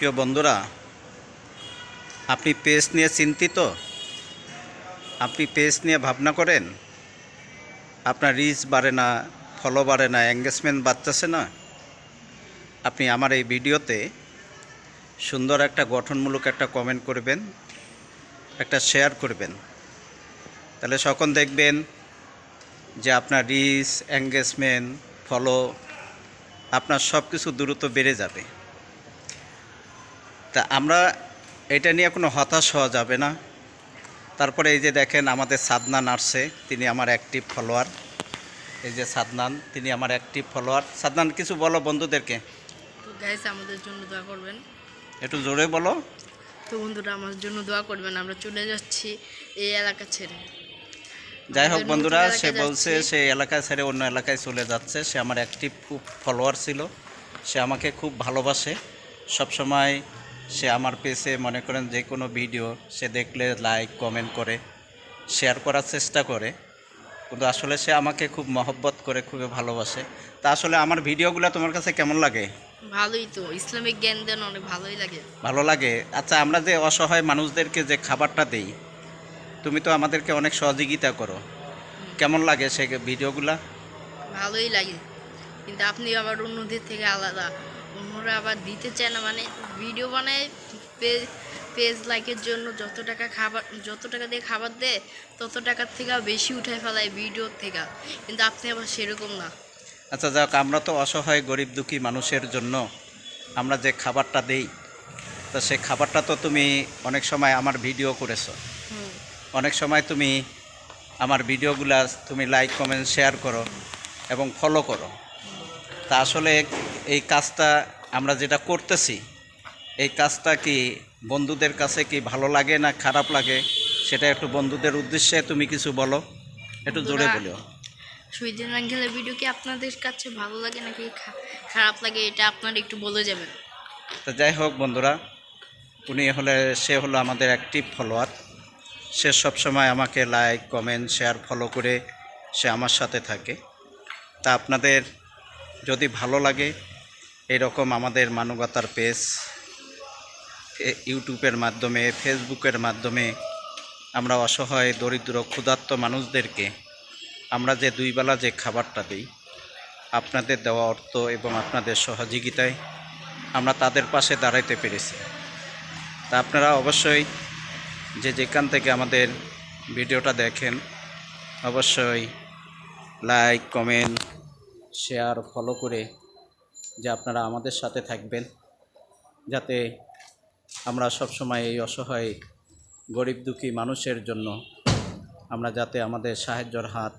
প্রিয় বন্ধুরা, আপনি পেজ নিয়ে চিন্তিত? আপনি পেজ নিয়ে ভাবনা করেন? আপনার রিচ বাড়ে না, ফলো বাড়ে না, এঙ্গেজমেন্ট বাড়তেছে না? আপনি আমার এই ভিডিওতে সুন্দর একটা গঠনমূলক একটা কমেন্ট করবেন, একটা শেয়ার করবেন। তাহলে সকল দেখবেন যে আপনার রিচ, এঙ্গেজমেন্ট, ফলো, আপনার সব কিছু দ্রুত বেড়ে যাবে। তা আমরা এটা নিয়ে কোনো হতাশ হওয়া যাবে না। তারপরে এই যে দেখেন আমাদের সাদনান আসছে, তিনি আমার অ্যাক্টিভ ফলোয়ার। এই যে সাদনান, তিনি আমার অ্যাক্টিভ ফলোয়ার। সাদনান, কিছু বলো বন্ধুদেরকে। তো গাইস আমাদের জন্য দোয়া করবেন। একটু জোরে বলো। তো বন্ধুরা আমার জন্য দোয়া করবেন, আমরা চলে যাচ্ছি এই এলাকা ছেড়ে। যাই হোক আমাদের বন্ধুরা, নতুন সে এলাকায় বলছে যাচ্ছি। সে এলাকায় ছেড়ে অন্য এলাকায় চলে যাচ্ছে। সে আমার অ্যাক্টিভ খুব ফলোয়ার ছিল, সে আমাকে খুব ভালোবাসে। সবসময় সে আমার পেজে মনে করেন যে কোনো ভিডিও সে দেখলে লাইক কমেন্ট করে, শেয়ার করার চেষ্টা করে। কিন্তু আসলে সে আমাকে খুব মহব্বত করে, খুবই ভালোবাসে। তা আসলে আমার ভিডিওগুলো তোমার কাছে কেমন লাগে? ভালোই তো, ইসলামিক জ্ঞান দেন, অনেক ভালোই লাগে। ভালো লাগে? আচ্ছা, আমরা যে অসহায় মানুষদেরকে যে খাবারটা দেই, তুমি তো আমাদেরকে অনেক সহযোগিতা করো, কেমন লাগে সে ভিডিওগুলা? ভালোই লাগে, কিন্তু আপনি আবার অন্যদের থেকে আলাদা। অন্যরা আবার দিতে চায় না, মানে ভিডিও বানায় পেজ পেজ লাইকের জন্য যত টাকা দিয়ে খাবার দেয় তত টাকার থেকে বেশি উঠায় ফেলায় ভিডিওর থেকে, কিন্তু আপনি আবার সেরকম না। আচ্ছা যাক, আমরা তো অসহায় গরিব দুঃখী মানুষের জন্য আমরা যে খাবারটা দেই, তা সে খাবারটা তো তুমি অনেক সময় আমার ভিডিও করেছো, হুম। অনেক সময় তুমি আমার ভিডিওগুলা তুমি লাইক কমেন্ট শেয়ার করো এবং ফলো করো। তা আসলে এই কাজটা আমরা যেটা করতেছি, এই কাজটা কি বন্ধুদের কাছে কি ভালো লাগে না খারাপ লাগে, সেটা একটু বন্ধুদের উদ্দেশ্যে তুমি কিছু বলো, একটু জোরে বন্ধুরা, বলো। সুইজান আঙ্কেলের ভিডিও কি আপনাদের কাছে ভালো লাগে নাকি খারাপ লাগে, এটা আপনারা একটু বলে যাবেন। তা যাই হোক বন্ধুরা, সে হলো আমাদের অ্যাক্টিভ ফলোয়ার। সে সবসময় আমাকে লাইক কমেন্ট শেয়ার ফলো করে সে আমার সাথে থাকে। তা আপনাদের যদি ভালো লাগে এরকম আমাদের মানবতার পেজ ইউটিউবের মাধ্যমে, ফেসবুকের মাধ্যমে আমরা অসহায় দরিদ্র ক্ষুধার্ত মানুষদেরকে আমরা যে দুই বেলা যে খাবারটা দিই, আপনাদের দেওয়া অর্থ এবং আপনাদের সহযোগিতায় আমরা তাদের পাশে দাঁড়াইতে পেরেছি। তা আপনারা অবশ্যই যে যেখান থেকে আমাদের ভিডিওটা দেখেন, অবশ্যই লাইক কমেন্ট শেয়ার ফলো করে যে আপনারা আমাদের সাথে থাকবেন, যাতে আমরা সবসময় এই অসহায় গরিব দুঃখী মানুষের জন্য আমরা যাতে আমাদের সাহায্যের হাত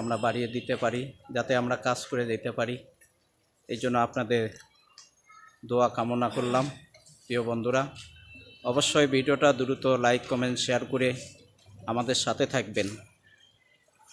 আমরা বাড়িয়ে দিতে পারি, যাতে আমরা কাজ করে দিতে পারি। এই জন্য আপনাদের দোয়া কামনা করলাম। প্রিয় বন্ধুরা, অবশ্যই ভিডিওটা দ্রুত লাইক কমেন্ট শেয়ার করে আমাদের সাথে থাকবেন।